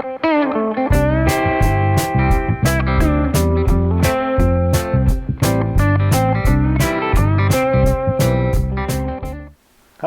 Hi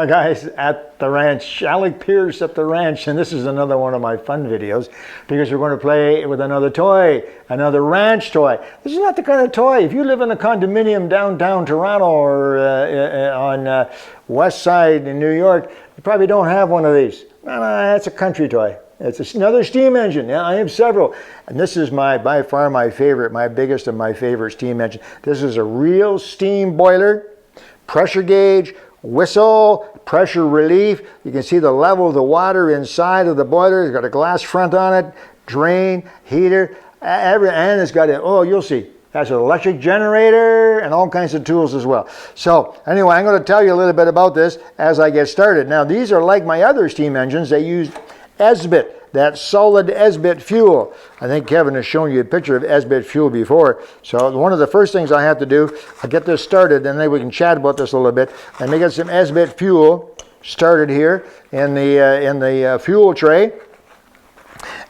guys, at the ranch, Alec Peirce at the ranch, and this is another one of my fun videos because we're going to play with another toy, another ranch toy. This is not the kind of toy, if you live in a condominium downtown Toronto or on west side in New York, you probably don't have one of these. That's a country toy. It's another steam engine. Yeah, I have several. And this is by far my favorite, my biggest and my favorite steam engine. This is a real steam boiler, pressure gauge, whistle, pressure relief. You can see the level of the water inside of the boiler. It's got a glass front on it, drain, heater, and it's got you'll see. That's an electric generator and all kinds of tools as well. So anyway, I'm going to tell you a little bit about this as I get started. Now these are like my other steam engines. They use Esbit, that solid Esbit fuel. I think Kevin has shown you a picture of Esbit fuel before. So one of the first things I have to do, I'll get this started and then we can chat about this a little bit. Let me get some Esbit fuel started here in the fuel tray.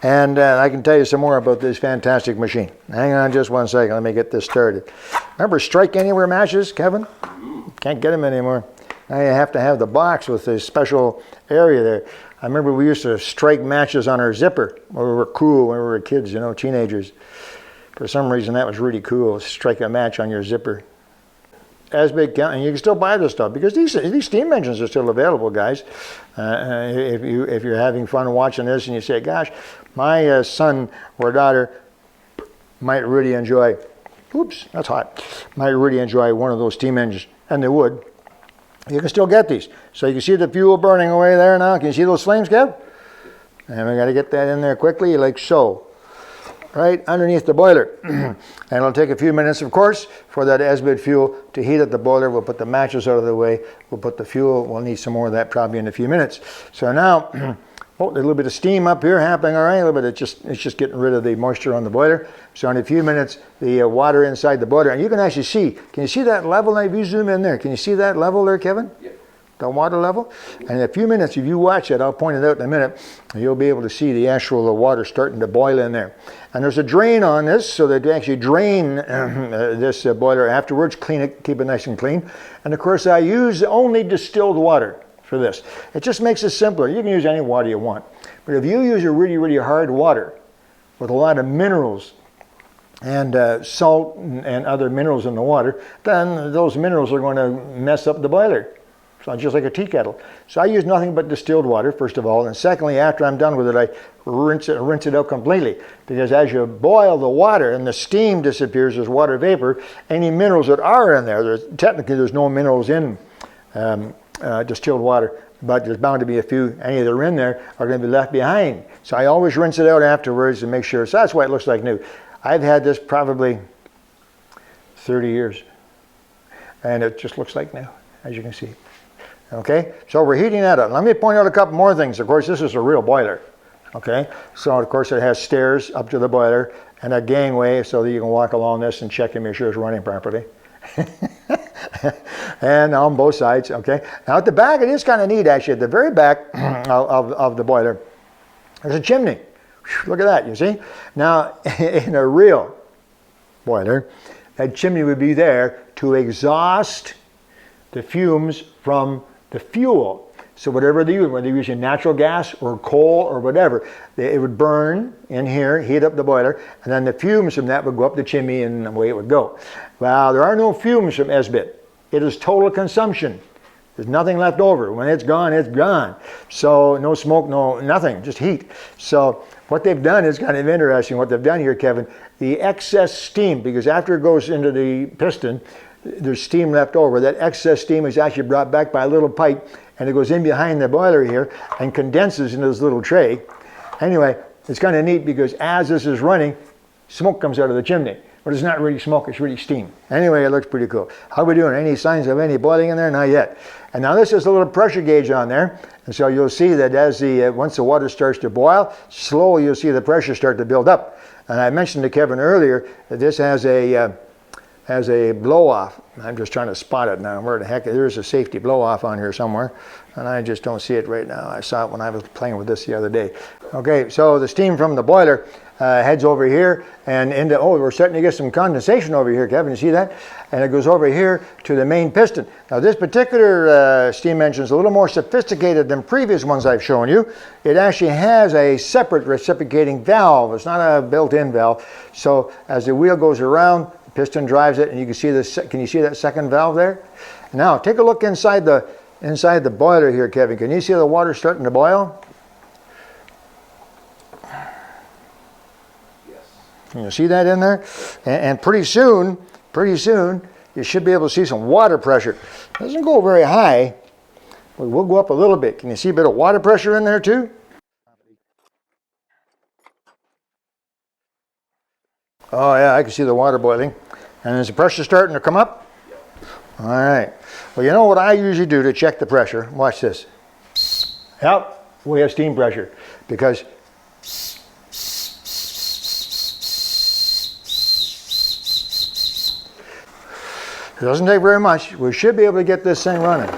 And I can tell you some more about this fantastic machine. Hang on just one second, let me get this started. Remember Strike Anywhere matches, Kevin? Can't get them anymore. Now you have to have the box with this special area there. I remember we used to strike matches on our zipper when we were cool, when we were kids, you know, teenagers. For some reason that was really cool, strike a match on your zipper. Esbit, and you can still buy this stuff because these steam engines are still available, guys. If you're having fun watching this and you say, gosh, my son or daughter might really enjoy, oops, that's hot, might really enjoy one of those steam engines, and they would. You can still get these. So you can see the fuel burning away there now. Can you see those flames, Kev? And we got to get that in there quickly, like so. Right underneath the boiler. And it'll take a few minutes, of course, for that Esbit fuel to heat at the boiler. We'll put the matches out of the way. We'll put the fuel. We'll need some more of that probably in a few minutes. So now, there's a little bit of steam up here happening, all right? A little bit, it's just getting rid of the moisture on the boiler. So in a few minutes, the water inside the boiler, and you can actually see, can you see that level? Now if you zoom in there, can you see that level there, Kevin? Yeah. The water level? And in a few minutes, if you watch it, I'll point it out in a minute, you'll be able to see the actual water starting to boil in there. And there's a drain on this, so that they actually drain this boiler afterwards, clean it, keep it nice and clean. And of course, I use only distilled water for this. It just makes it simpler. You can use any water you want. But if you use a really, really hard water with a lot of minerals and salt and other minerals in the water, then those minerals are going to mess up the boiler. So just like a tea kettle. So I use nothing but distilled water, first of all. And secondly, after I'm done with it, I rinse it out completely. Because as you boil the water and the steam disappears as water vapor, any minerals that are in there, technically there's no minerals in distilled water, but there's bound to be a few, any that are in there are going to be left behind. So I always rinse it out afterwards to make sure. So that's why it looks like new. I've had this probably 30 years. And it just looks like new, as you can see. Okay, so we're heating that up. Let me point out a couple more things. Of course, this is a real boiler. Okay, so of course it has stairs up to the boiler and a gangway so that you can walk along this and check and make sure it's running properly. And on both sides, okay. Now at the back, it is kind of neat actually. At the very back of the boiler, there's a chimney. Look at that, you see? Now, in a real boiler, that chimney would be there to exhaust the fumes from the fuel. So whatever they use, whether they're using natural gas or coal or whatever, it would burn in here, heat up the boiler, and then the fumes from that would go up the chimney and away it would go. Well, there are no fumes from Esbit. It is total consumption. There's nothing left over. When it's gone, it's gone. So no smoke, no nothing, just heat. So what they've done is kind of interesting. What they've done here, Kevin, the excess steam, because after it goes into the piston, there's steam left over. That excess steam is actually brought back by a little pipe, and it goes in behind the boiler here and condenses into this little tray. Anyway, it's kind of neat because as this is running, smoke comes out of the chimney. But it's not really smoke, it's really steam. Anyway, it looks pretty cool. How are we doing? Any signs of any boiling in there? Not yet. And now this is a little pressure gauge on there. And so you'll see that as once the water starts to boil, slowly you'll see the pressure start to build up. And I mentioned to Kevin earlier that this has a has a blow-off. I'm just trying to spot it now. Where the heck? There's a safety blow-off on here somewhere, and I just don't see it right now. I saw it when I was playing with this the other day. Okay, so the steam from the boiler heads over here and into, oh, we're starting to get some condensation over here, Kevin, you see that? And it goes over here to the main piston. Now this particular steam engine is a little more sophisticated than previous ones I've shown you. It actually has a separate reciprocating valve. It's not a built-in valve. So as the wheel goes around, the piston drives it, and you can see this. Can you see that second valve there? Now take a look inside the boiler here, Kevin. Can you see the water starting to boil? You see that in there? And pretty soon, you should be able to see some water pressure. It doesn't go very high, but we'll go up a little bit. Can you see a bit of water pressure in there too? Oh yeah, I can see the water boiling. And is the pressure starting to come up? All right. Well, you know what I usually do to check the pressure? Watch this. Yep, we have steam pressure because it doesn't take very much. We should be able to get this thing running.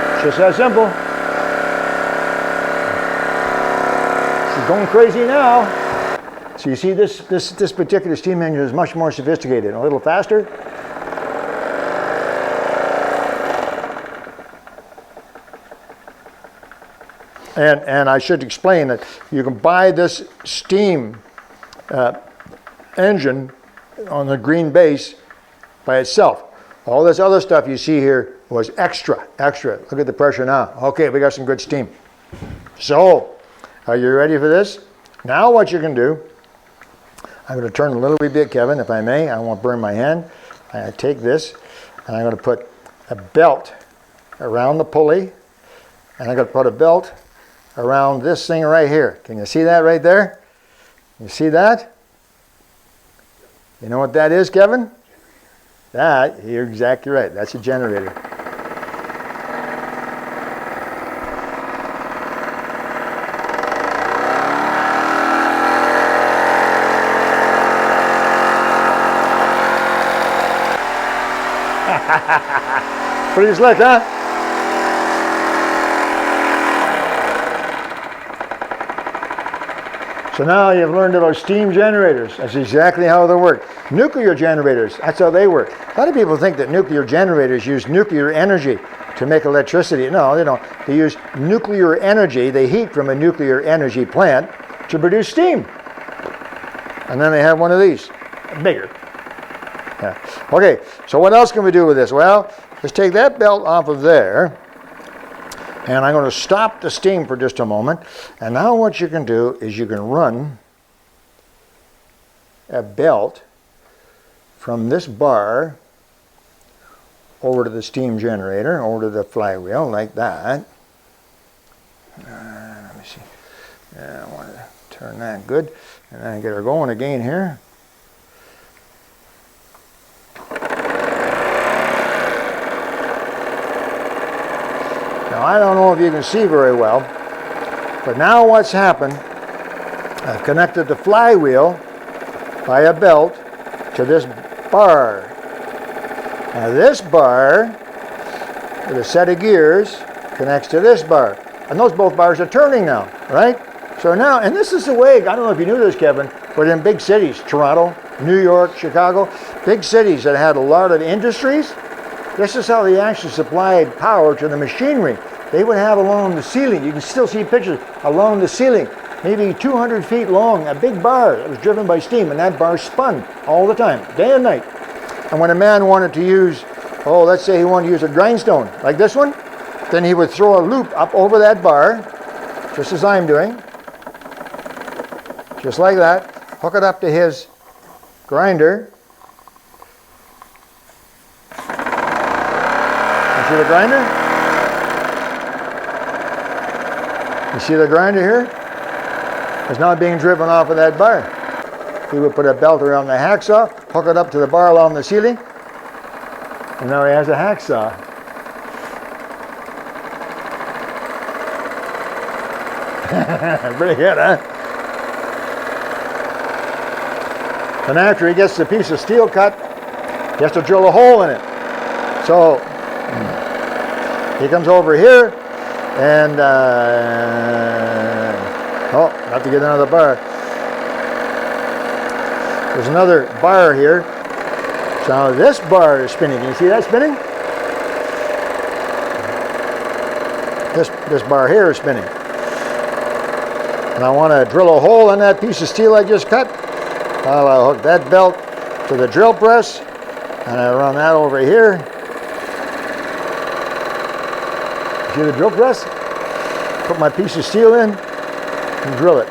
It's just that simple. She's going crazy now. So you see this particular steam engine is much more sophisticated, a little faster. And I should explain that you can buy this steam engine on the green base by itself. All this other stuff you see here was extra. Look at the pressure now. Okay, we got some good steam. So, are you ready for this? Now what you can do, I'm going to turn a little bit, Kevin, if I may. I won't burn my hand. I take this, and I'm going to put a belt around the pulley, and I'm going to put a belt around this thing right here. Can you see that right there? You see that? You know what that is, Kevin? That, you're exactly right. That's a generator. Pretty slick, huh? So now you've learned about steam generators. That's exactly how they work. Nuclear generators, that's how they work. A lot of people think that nuclear generators use nuclear energy to make electricity. No, they don't. They use nuclear energy, they heat from a nuclear energy plant to produce steam. And then they have one of these, bigger. Yeah. Okay, so what else can we do with this? Well, let's take that belt off of there. And I'm going to stop the steam for just a moment. And now what you can do is you can run a belt from this bar over to the steam generator, over to the flywheel, like that. Let me see. I want to turn that good. And then get her going again here. Now, I don't know if you can see very well, but now what's happened, I've connected the flywheel by a belt to this bar. Now this bar, with a set of gears, connects to this bar. And those both bars are turning now, right? So now, and this is the way, I don't know if you knew this, Kevin, but in big cities, Toronto, New York, Chicago, big cities that had a lot of industries, this is how they actually supplied power to the machinery. They would have along the ceiling, you can still see pictures along the ceiling, maybe 200 feet long, a big bar that was driven by steam, and that bar spun all the time, day and night. And when a man wanted to use, let's say he wanted to use a grindstone, like this one, then he would throw a loop up over that bar, just as I'm doing, just like that, hook it up to his grinder. You see the grinder? You see the grinder here? It's not being driven off of that bar. He would put a belt around the hacksaw, hook it up to the bar along the ceiling, and now he has a hacksaw. Pretty good, huh? And after he gets the piece of steel cut, he has to drill a hole in it. So he comes over here and oh, have to get another bar. There's another bar here. So this bar is spinning. Can you see that spinning? This bar here is spinning. And I want to drill a hole in that piece of steel I just cut. I'll hook that belt to the drill press and I run that over here. See the drill press? Put my piece of steel in and drill it.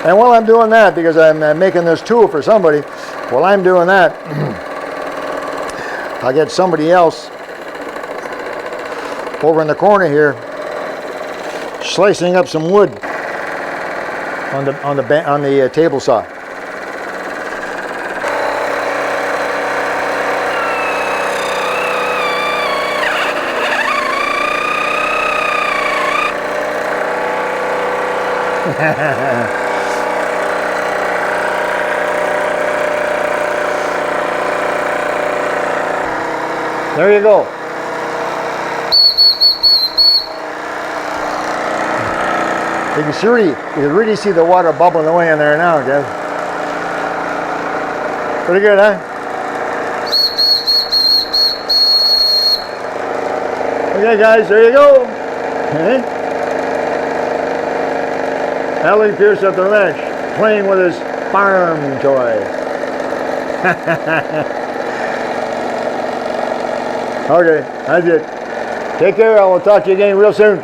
And while I'm doing that, because I'm making this tool for somebody, while I'm doing that, I'll get somebody else over in the corner here slicing up some wood on the table saw. There you go. You can really see the water bubbling away in there now, guys. Pretty good, huh? Okay, guys, there you go. Okay. Alec Peirce at the ranch, playing with his farm toy. Okay, that's it. Take care. I will talk to you again real soon.